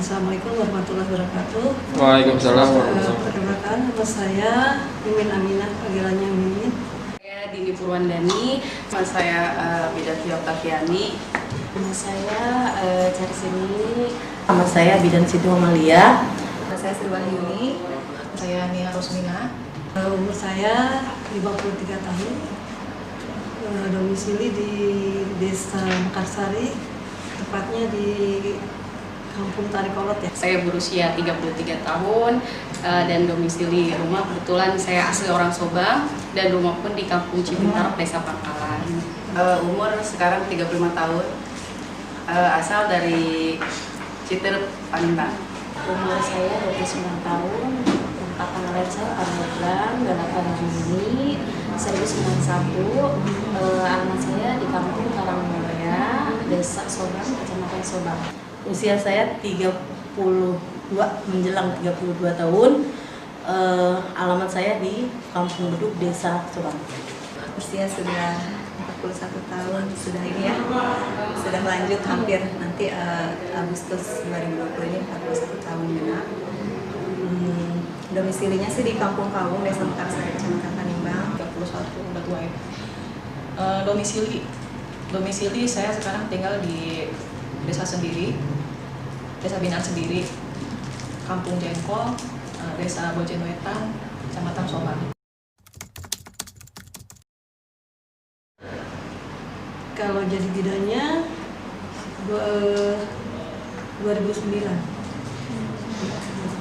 Assalamualaikum warahmatullahi wabarakatuh. Waalaikumsalam warahmatullahi wabarakatuh. Perkenalkan, nama saya Mimin Aminah, panggilannya Mimin. Saya Dini Purwandani, nama saya Bidati Oktaviani. Nama saya Carisini. Nama saya Bidan Siti Amalia. Nama saya Sirwahyuni. Saya Nia Rosmina. Umur saya 53 tahun. Domisili di Desa Mekarsari, tepatnya di Kampung Tarikolot ya. Saya berusia 33 tahun dan domisili rumah kebetulan saya asli orang Subang dan rumah pun di Kampung Cibintar, Desa Pangkalan. Umur sekarang 35 tahun, asal dari Citer, Palembang. Umur saya 29 tahun. Tanggal lahir saya tanggal bulan 8 Juni 1991. Alamat saya di Kampung Karangmulya, Desa Sobang, Kecamatan Sobang. Usia saya 32, menjelang 32 tahun. Alamat saya di Kampung Beduk, Desa Sobang. Usia sudah 41 tahun, sudah ini ya, sudah lanjut hampir nanti Agustus 2020 ini 41 tahun genap. Domisilinya sih di Kampung Kawung, Desa Mekarsari, Kecamatan Panimbang. 31 udah tua ya. Domisili saya sekarang tinggal di desa sendiri, Desa Binaan sendiri, Kampung Jengkol, Desa Bojenwetan, Kecamatan Sobang. Kalau jadi bidannya 2009.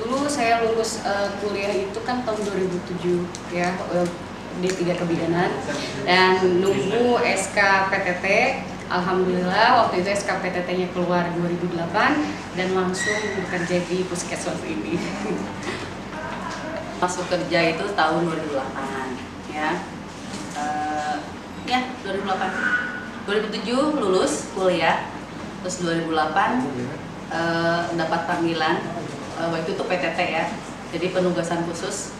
Dulu saya lulus kuliah itu kan tahun 2007 ya, D3 Kebidanan, dan nunggu SK PTT. Alhamdulillah waktu itu SK PTT-nya keluar 2008 dan langsung bekerja di puskesmas ini. Masuk kerja itu tahun 2008 ya. 2008. 2007 lulus kuliah, terus 2008 dapat panggilan, waktu itu PTT ya, jadi penugasan khusus,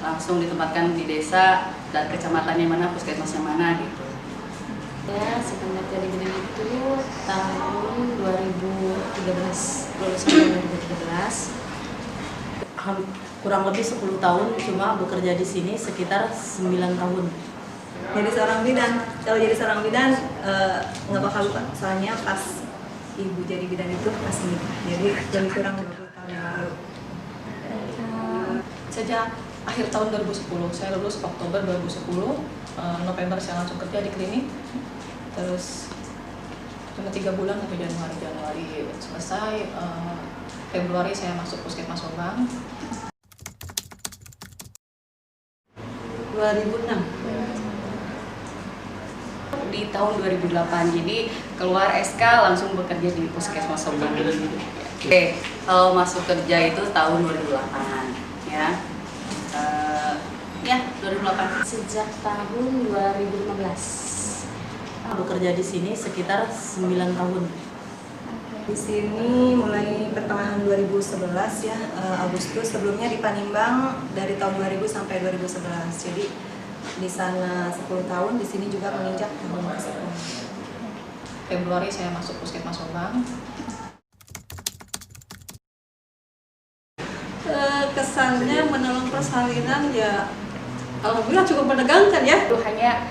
langsung ditempatkan di desa dan kecamatannya mana, puskesmasnya mana gitu. Ya, semenjak jadi bidan itu tahun 2013, lulus tahun 2013. Kurang lebih 10 tahun, cuma bekerja di sini sekitar 9 tahun. Jadi seorang bidan, kalau jadi seorang bidan nggak bakal lupa, soalnya pas ibu jadi bidan itu pas nikah, jadi lebih kurang 20 tahun yang lalu. Sejak akhir tahun 2010, saya lulus Oktober 2010, November saya langsung kerja di klinik, terus cuma 3 bulan sampai Januari selesai. Februari saya masuk puskesmas Sobang. 2006. Di tahun 2008, jadi keluar SK langsung bekerja di puskesmas Sobang. Oke, kalau masuk kerja itu tahun 2008 ya. 2008. Sejak tahun 2015. Bekerja di sini sekitar 9 tahun. Di sini mulai pertengahan 2011 ya, Agustus. Sebelumnya di Panimbang dari tahun 2000 sampai 2011. Jadi di sana 10 tahun, di sini juga menginjak tahun ke-10. Februari saya masuk puskesmas Sobang. Kesannya menolong persalinan ya, alhamdulillah cukup menegangkan ya. Itu hanya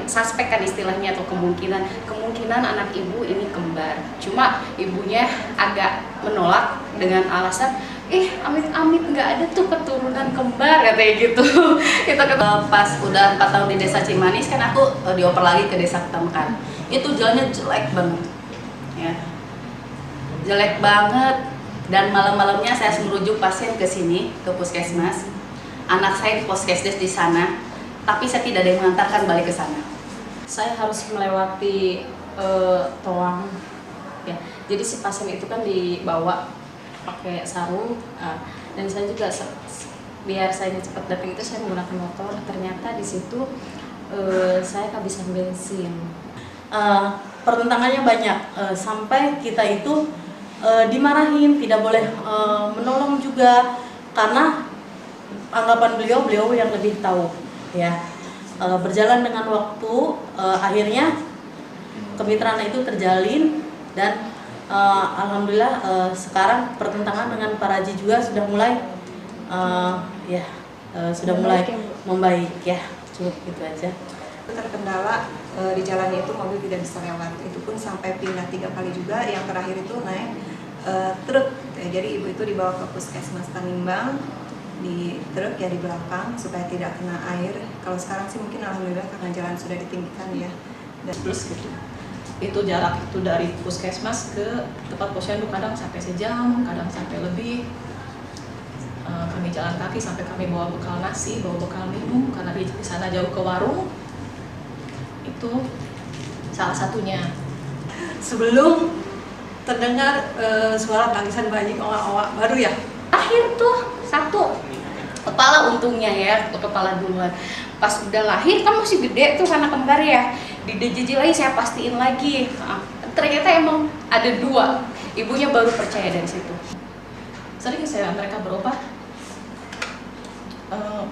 suspek kan istilahnya, atau kemungkinan anak ibu ini kembar. Cuma ibunya agak menolak dengan alasan, amit-amit nggak ada tuh keturunan kembar katanya gitu. Kita pas udah 4 tahun di desa Cimanis kan aku dioper lagi ke desa Ketamkan. Itu jalannya jelek banget ya, jelek banget, dan malam-malamnya saya merujuk pasien ke sini, ke puskesmas. anak saya di Puskesdes di sana, tapi saya tidak ada yang mengantarkan balik ke sana. Saya harus melewati toang ya. Jadi si pasien itu kan dibawa pakai sarung, dan saya juga biar saya cepat datang itu saya menggunakan motor. Ternyata di situ saya kehabisan bensin. Pertentangannya banyak, sampai kita itu dimarahin, tidak boleh menolong juga karena anggapan beliau yang lebih tahu ya. Berjalan dengan waktu, akhirnya kemitraan itu terjalin dan alhamdulillah sekarang pertentangan dengan Pak Raji juga sudah mulai sudah mulai membaik ya. Cukup gitu aja. Terkendala di jalan itu mobil tidak bisa lewat, itu pun sampai pindah 3 kali juga. Yang terakhir itu naik truk, jadi ibu itu dibawa ke Puskesmas Tanimbang di truk ya di belakang supaya tidak kena air. Kalau sekarang sih mungkin alhamdulillah karena jalan sudah ditinggikan ya. Dan Terus gitu. Itu jarak itu dari puskesmas ke tempat posyandu kadang sampai sejam, kadang sampai lebih. Kami jalan kaki sampai kami bawa bekal nasi, bawa bekal minum karena di sana jauh ke warung. Itu salah satunya. Sebelum terdengar suara tangisan bayi owak-owak baru ya. Akhir tuh satu kepala untungnya ya, kepala duluan. Pas udah lahir kan masih gede tuh anak kembar ya, dijejel lagi saya pastiin lagi. Ternyata emang ada 2, ibunya baru percaya dari situ. Sering mereka berobat,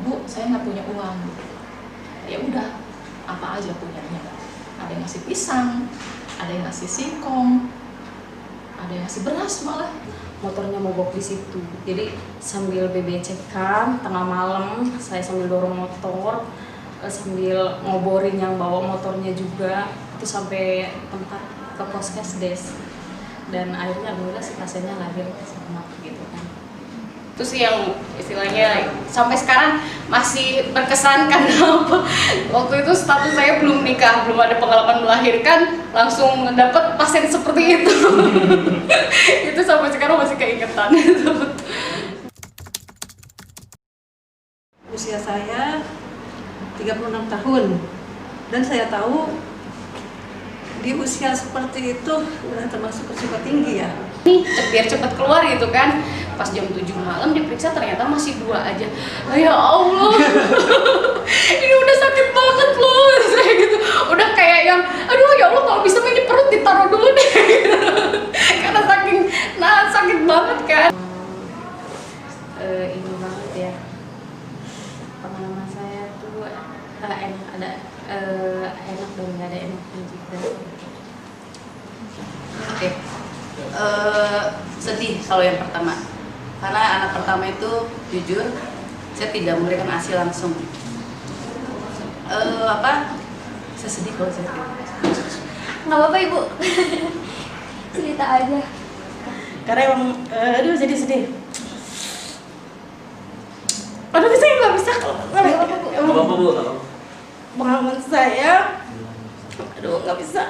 Bu saya nggak punya uang. Ya udah, apa aja punyanya. Ada yang ngasih pisang, ada yang ngasih singkong, ada yang ngasih beras malah. Motornya mogok di situ. Jadi sambil BBC-kan tengah malam saya sambil dorong motor, sambil ngoborin yang bawa motornya juga, itu sampai tempat ke Puskesdes. Dan akhirnya alhamdulillah si pasiennya lahir selamat gitu kan. Itu sih yang istilahnya sampai sekarang masih berkesan karena waktu itu status saya belum nikah, belum ada pengalaman melahirkan, langsung dapat pasien seperti itu. Itu sampai sekarang masih keingetan. Usia saya 36 tahun dan saya tahu di usia seperti itu udah termasuk risiko tinggi ya. Nih biar cepat keluar gitu kan, pas jam 7 malam diperiksa ternyata masih 2 aja. Ya Allah, ini udah sakit banget loh, saya gitu. Udah kayak yang, aduh ya Allah kalau bisa ini perut ditaruh dulu deh, karena sakit banget kan. Ini banget ya, pengalaman saya tuh enak, ada enak dan nggak ada enaknya juga. Oke. Sedih kalau yang pertama, karena anak pertama itu jujur saya tidak memberikan ASI langsung. Saya sedih kalau saya sedih. Nggak apa-apa Ibu, cerita aja. Karena emang aduh jadi sedih. Aduh saya nggak bisa pengalaman saya, aduh nggak bisa.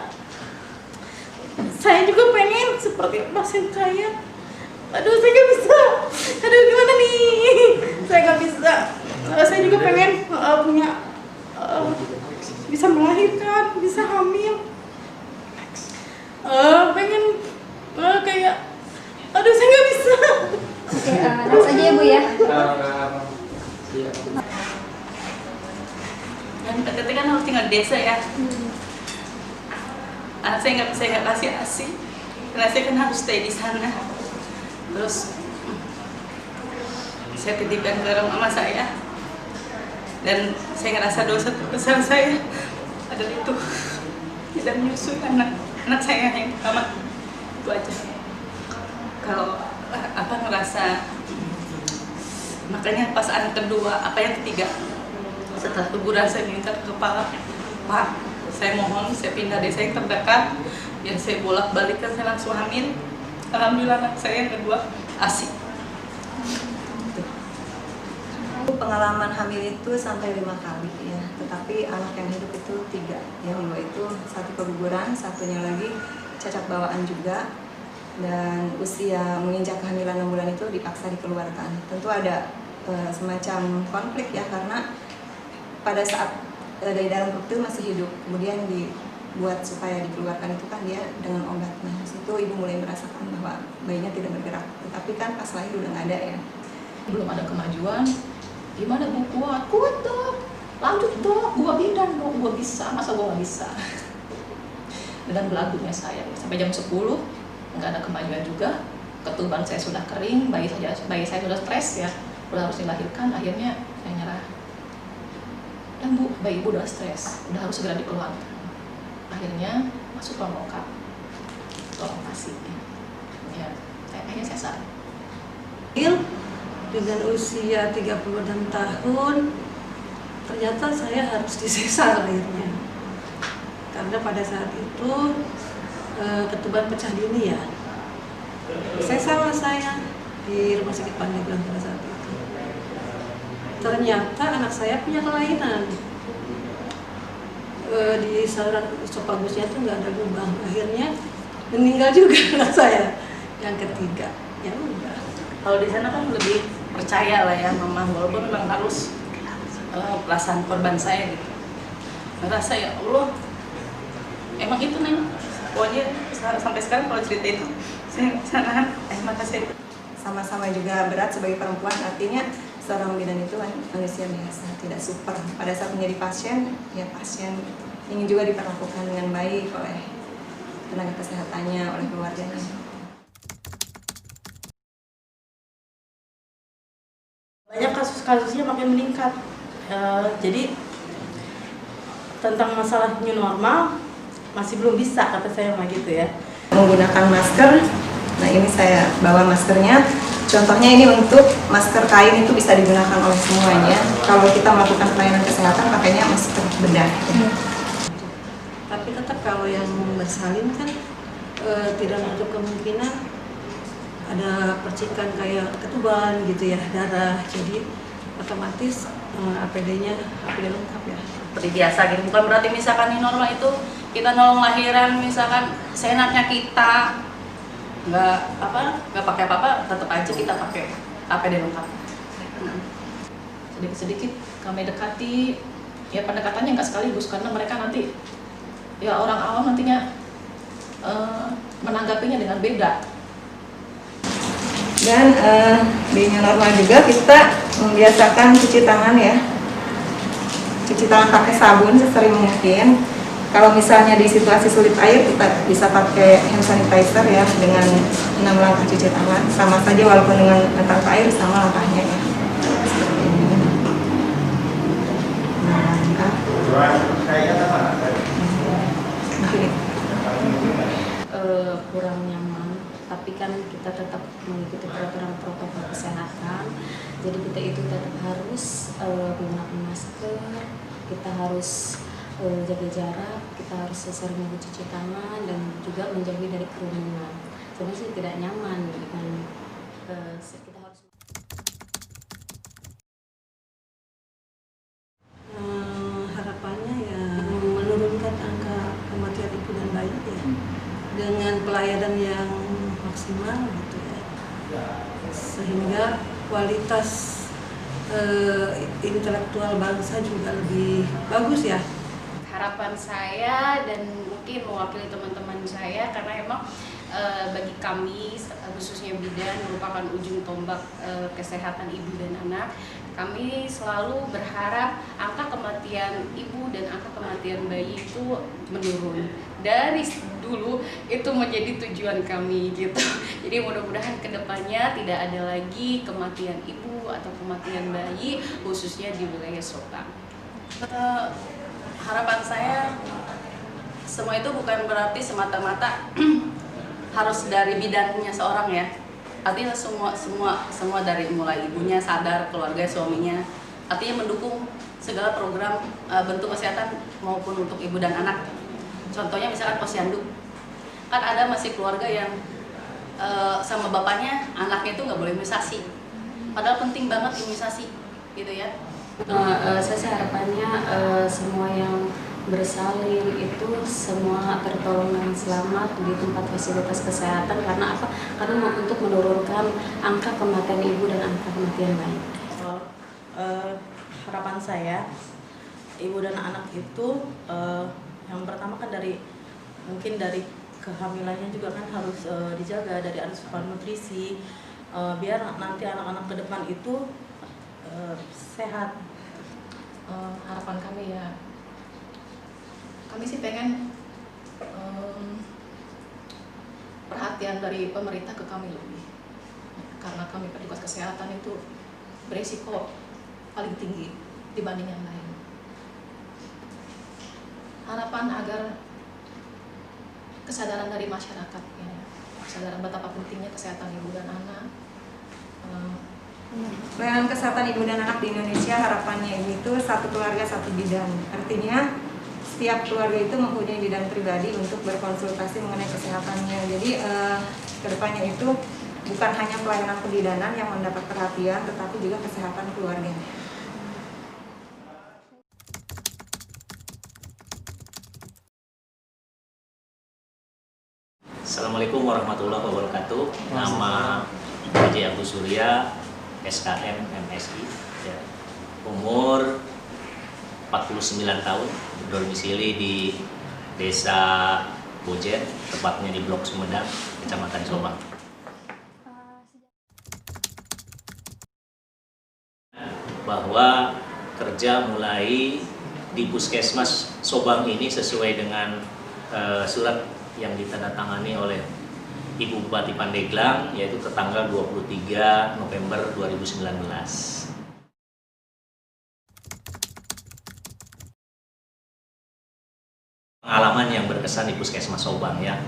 Saya juga pengen seperti pasien saya. Aduh saya nggak bisa. Aduh gimana nih? Saya nggak bisa. Saya juga pengen punya bisa melahirkan, bisa hamil. Pengen kayak, aduh saya nggak bisa. Oke, next aja ya Bu ya. Dan PTT kan harus tinggal di desa ya. Anak saya nggak kasih ASI, karena saya kan harus stay di sana. Terus saya titipkan ke orang mama saya, dan saya ngerasa dosa terbesar saya adalah itu tidak menyusui anak saya yang pertama. Itu aja. Kalau apa ngerasa, makanya pas anak kedua, apa yang ketiga, setelah teguran saya minta ke kepala, Pak, saya mohon saya pindah desa yang terdekat biar saya bolak-balikan, saya langsung hamil. Alhamdulillah anak saya yang kedua ASI. Pengalaman hamil itu sampai 5 kali ya, tetapi anak yang hidup itu 3. Yang 2 itu 1 keguguran, satunya lagi cacat bawaan juga, dan usia menginjak kehamilan 6 bulan itu dipaksa dikeluarkan. Tentu ada semacam konflik ya, karena pada saat dari dalam perut itu masih hidup, kemudian dibuat supaya dikeluarkan itu kan dia dengan obat. Nah, situ ibu mulai merasakan bahwa bayinya tidak bergerak, tetapi kan pas lahir udah nggak ada ya. Belum ada kemajuan, gimana Bu? Kuat dong, lanjut dong, gua bidan dong, gua bisa, masa gua nggak bisa. Dan belagunya saya sampai jam 10 nggak ada kemajuan juga, ketuban saya sudah kering, bayi saya sudah stres ya, udah harus dilahirkan, akhirnya saya nyerah. Dan Bu, bayi ibu udah stres, udah harus segera dikeluarkan. Akhirnya masuk ruang lokap, tolong kasih ya, akhirnya sesar. Dengan usia 36 tahun, ternyata saya harus disesar akhirnya. Karena pada saat itu ketuban pecah dini ya. Sesar saya di Rumah Sakit Pandeglang pada saat itu. Ternyata anak saya punya kelainan. Di saluran esopagusnya itu nggak ada lubang. Akhirnya meninggal juga anak saya yang ketiga. Ya udah. Kalau di sana kan lebih percaya lah ya Mama, walaupun memang harus perasaan korban saya gitu. Ngerasa ya Allah, emang itu Neng. Pokoknya sampai sekarang kalau cerita itu saya sana makasih. Sama-sama juga berat sebagai perempuan, artinya seorang bidan itu manusia biasa, tidak super. Pada saat menjadi pasien, ya pasien ingin juga diperlakukan dengan baik oleh tenaga kesehatannya, oleh keluarganya. Banyak kasus-kasusnya makin meningkat. Jadi tentang masalah new normal masih belum bisa, kata saya mah gitu ya. Menggunakan masker, nah ini saya bawa maskernya. Contohnya ini untuk masker kain itu bisa digunakan oleh semuanya. Kalau kita melakukan pelayanan kesehatan pakainya masker bedah. Tapi tetap kalau yang bersalin kan tidak menutup kemungkinan ada percikan kayak ketuban gitu ya, darah. Jadi otomatis APD-nya APD lengkap ya. Seperti biasa gitu, bukan berarti misalkan ini normal itu kita nolong lahiran, misalkan seenaknya kita nggak pakai apa-apa, tetap aja kita pakai APD lengkap. Sedikit-sedikit kami dekati, ya pendekatannya nggak sekaligus karena mereka nanti ya orang awam nantinya menanggapinya dengan beda. Dan di new normal juga kita membiasakan cuci tangan ya. Cuci tangan pakai sabun sesering mungkin. Kalau misalnya di situasi sulit air, kita bisa pakai hand sanitizer ya dengan 6 langkah cuci tangan. Sama saja walaupun dengan tanpa air sama langkahnya ya. Seperti ini. 6 langkah. Kurang nyaman, tapi kan kita tetap mengikuti peraturan protokol kesehatan. Jadi kita itu tetap harus menggunakan masker, kita harus jaga jarak, kita harus sering mencuci tangan dan juga menjauhi dari kerumunan. Sebenarnya sih tidak nyaman dengan kita harus harapannya ya menurunkan angka kematian ibu dan bayi ya dengan pelayanan yang maksimal gitu ya, sehingga kualitas intelektual bangsa juga lebih bagus ya. Harapan saya dan mungkin mewakili teman-teman saya, karena emang bagi kami khususnya bidan merupakan ujung tombak kesehatan ibu dan anak. Kami selalu berharap angka kematian ibu dan angka kematian bayi itu menurun. Dari dulu itu menjadi tujuan kami gitu. Jadi mudah-mudahan kedepannya tidak ada lagi kematian ibu atau kematian bayi khususnya di wilayah Subang. Harapan saya semua itu bukan berarti semata-mata harus dari bidannya seorang ya. Artinya semua dari mulai ibunya sadar, keluarga, suaminya, artinya mendukung segala program bentuk kesehatan maupun untuk ibu dan anak. Contohnya misalkan posyandu, kan ada masih keluarga yang sama bapaknya anaknya itu nggak boleh imunisasi, padahal penting banget imunisasi gitu ya. Saya sih harapannya semua yang bersalin itu semua tertolong dengan selamat di tempat fasilitas kesehatan. Karena apa? Karena untuk menurunkan angka kematian ibu dan angka kematian bayi. harapan saya ibu dan anak itu yang pertama kan mungkin dari kehamilannya juga kan harus dijaga dari asupan nutrisi biar nanti anak-anak ke depan itu sehat. Harapan kami ya, kami sih pengen perhatian dari pemerintah ke kami lebih, karena kami petugas kesehatan itu beresiko paling tinggi dibanding yang lain. Harapan agar kesadaran dari masyarakat, ya, kesadaran betapa pentingnya kesehatan ibu dan anak. Pelayanan kesehatan ibu dan anak di Indonesia, harapannya itu satu keluarga satu bidan. Artinya setiap keluarga itu mempunyai bidan pribadi untuk berkonsultasi mengenai kesehatannya. Jadi kedepannya itu bukan hanya pelayanan kebidanan yang mendapat perhatian, tetapi juga kesehatan keluarga. Assalamualaikum warahmatullahi wabarakatuh. Nama Haji Agus Surya, SKM MSI, ya. Umur 49 tahun, domisili di Desa Bojen, tepatnya di Blok Sumedang, Kecamatan Sobang. Bahwa kerja mulai di Puskesmas Sobang ini sesuai dengan surat yang ditandatangani oleh Ibu Bupati Pandeglang, yaitu ke tanggal 23 November 2019. Pengalaman yang berkesan di Puskesmas Sobang, ya.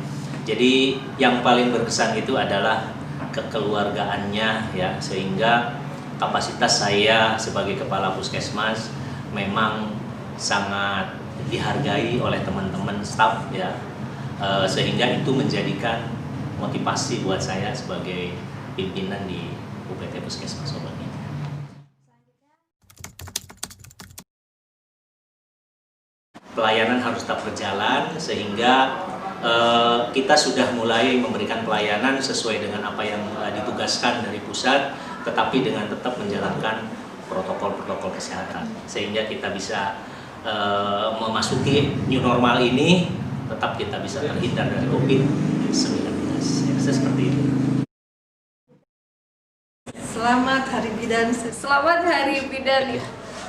Jadi yang paling berkesan itu adalah kekeluargaannya, ya, sehingga kapasitas saya sebagai kepala Puskesmas memang sangat dihargai oleh teman-teman staf, ya. Sehingga itu menjadikan motivasi buat saya sebagai pimpinan di UPT Puskesmas Sobang ini. Pelayanan harus tetap berjalan sehingga kita sudah mulai memberikan pelayanan sesuai dengan apa yang ditugaskan dari pusat, tetapi dengan tetap menjalankan protokol-protokol kesehatan sehingga kita bisa memasuki new normal ini, tetap kita bisa terhindar dari COVID-19. Ya, seperti itu. Selamat Hari Bidan. Selamat Hari Bidan.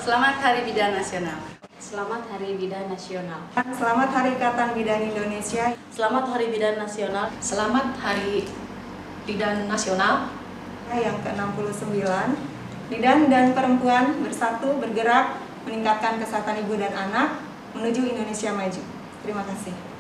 Selamat Hari Bidan Nasional. Selamat Hari Bidan Nasional. Selamat Hari Ikatan Bidan Indonesia. Selamat Hari Bidan Nasional. Selamat Hari Bidan Nasional. Yang ke-69, bidan dan perempuan bersatu bergerak meningkatkan kesehatan ibu dan anak menuju Indonesia maju. Terima kasih.